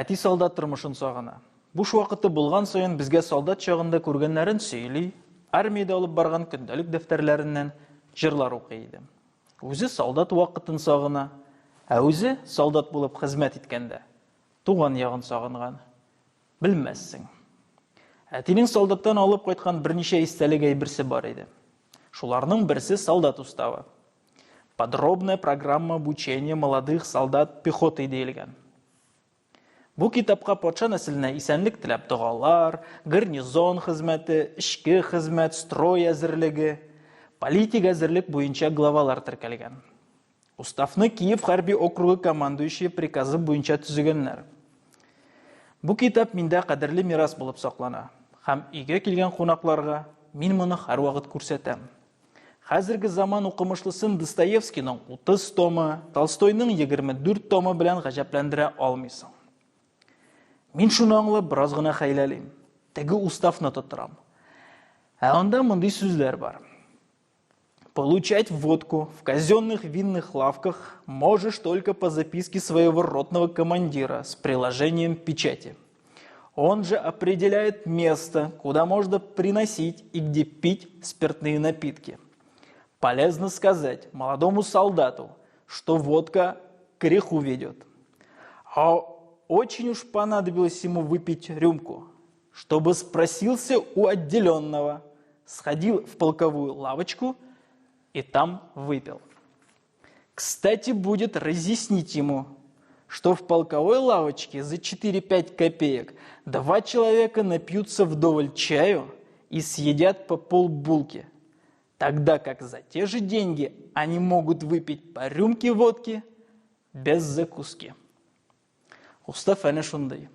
Әти солдат тормышын сагына. Буш вакыты булган сайын безгә солдат чагында күргәннәрен сөйли, армиядә алып барган көндәлек дәфтәрләреннән җырлар укый иде. Үзе солдат вакытын сагына, ә үзе солдат булып хезмәт иткәндә туган ягын сагынган. Белмәссең. Әтинең солдаттан алып кайткан берничә истәлек әйберсе бар иде. Шуларның берсе солдат уставы. Подробная программа обучения молодых солдат пехоты диелгән. Бу китапка патша нәселенә исәнлек теләп дугалар, гарнизон хезмәте, эчке хезмәт, строй әзерлеге, политик әзерлек буенча главалар теркәлгән. Уставны Киев хәрби округы командующие приказы буенча төзегәннәр. Бу китап миндә кадерле мирас булып саклана. Һәм өйгә килгән кунакларга мин моны һәрвакыт күрсәтәм. Хәзерге заман укымышлысын Достоевскийның 30 томы, Толстойның 24 томы белән гаҗәпләндерә алмыйсың. Мин шуны аңлап бераз гына хәйләлим. Теге уставны тотырам. Ә анда мондый сүзләр бар. Получать водку в казенных винных лавках можешь только по записке своего ротного командира с приложением печати. Он же определяет место, куда можно приносить и где пить спиртные напитки. Полезно сказать молодому солдату, что водка к греху ведет. А очень уж понадобилось ему выпить рюмку, чтобы спросился у отделенного, сходил в полковую лавочку и там выпил. Кстати, будет разъяснить ему, что в полковой лавочке за 4-5 копеек 2 человека напьются вдоволь чаю и съедят по полбулки, тогда как за те же деньги они могут выпить по рюмке водки без закуски. Устав әнә шундый.